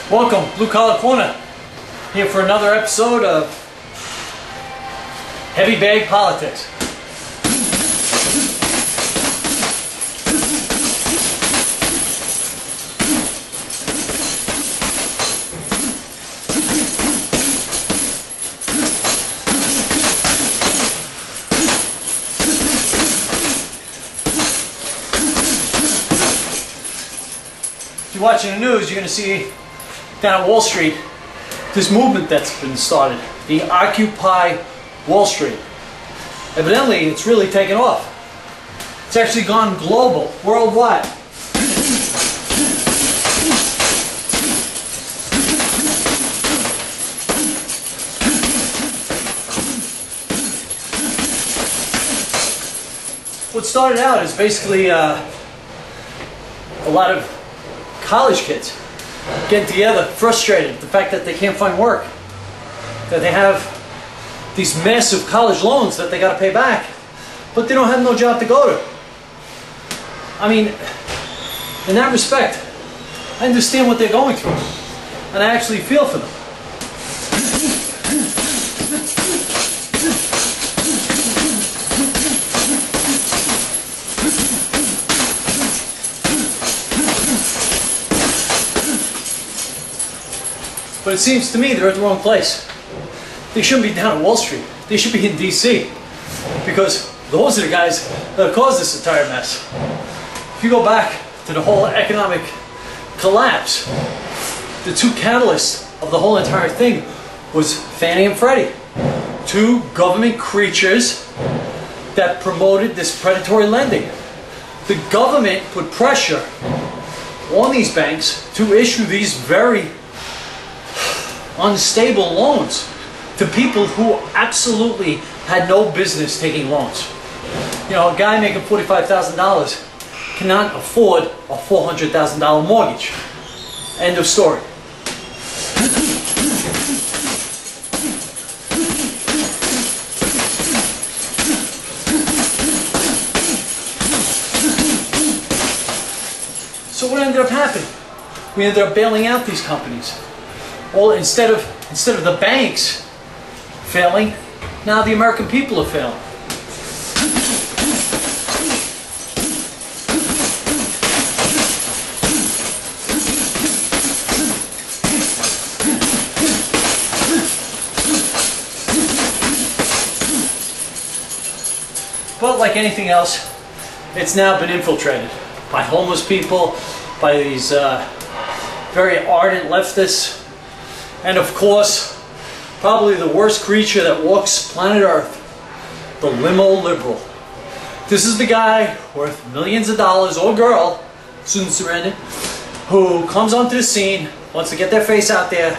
Welcome, Blue Collar Corner, here for another episode of Heavy Bag Politics. If you're watching the news, you're going to see down at Wall Street this movement that's been started, the Occupy Wall Street. Evidently, it's really taken off. It's actually gone global, worldwide. What started out is basically a lot of college kids getting together, frustrated at the fact that they can't find work, that they have these massive college loans that they got to pay back, but they don't have no job to go to. I mean, in that respect, I understand what they're going through, and I actually feel for them. But it seems to me they're at the wrong place. They shouldn't be down at Wall Street. They should be in DC. Because those are the guys that have caused this entire mess. If you go back to the whole economic collapse, the two catalysts of the whole entire thing was Fannie and Freddie. Two government creatures that promoted this predatory lending. The government put pressure on these banks to issue these very unstable loans to people who absolutely had no business taking loans. You know, a guy making $45,000 cannot afford a $400,000 mortgage. End of story. So what ended up happening? We ended up bailing out these companies. Well, instead of the banks failing, now the American people are failing. But like anything else, it's now been infiltrated by homeless people, by these very ardent leftists, and of course, probably the worst creature that walks planet Earth, the limo liberal. This is the guy worth millions of dollars, or girl, soon surrendered, who comes onto the scene, wants to get their face out there,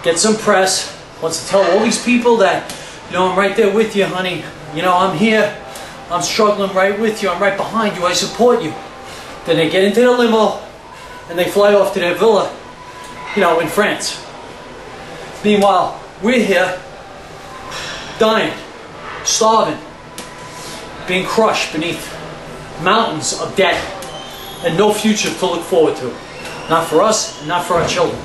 get some press, wants to tell all these people that, you know, I'm right there with you, honey. You know, I'm here. I'm struggling right with you. I'm right behind you. I support you. Then they get into the limo and they fly off to their villa, you know, in France. Meanwhile, we're here, dying, starving, being crushed beneath mountains of debt, and no future to look forward to. Not for us, and not for our children.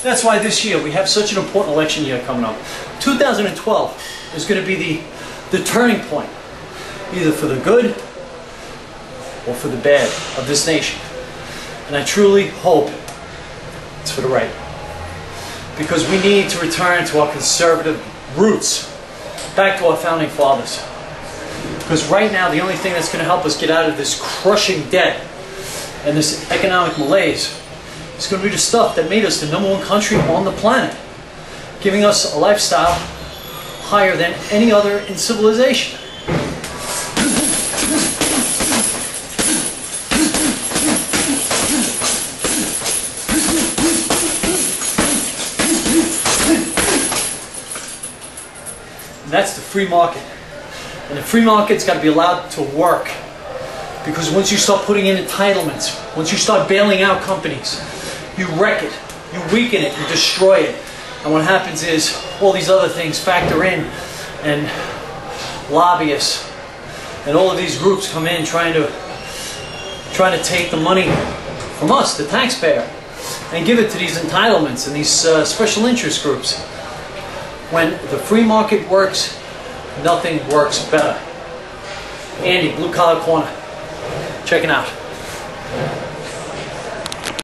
That's why this year we have such an important election year coming up. 2012 is going to be the turning point, either for the good or for the bad of this nation. And I truly hope it's for the right. Because we need to return to our conservative roots, back to our founding fathers. Because right now the only thing that's going to help us get out of this crushing debt and this economic malaise, it's going to be the stuff that made us the #1 country on the planet, giving us a lifestyle higher than any other in civilization. And that's the free market. And the free market's got to be allowed to work. Because once you start putting in entitlements, once you start bailing out companies, you wreck it, you weaken it, you destroy it. And what happens is all these other things factor in, and lobbyists and all of these groups come in trying to take the money from us, the taxpayer, and give it to these entitlements and these special interest groups. When the free market works, nothing works better. Andy, Blue Collar Corner. Check it out.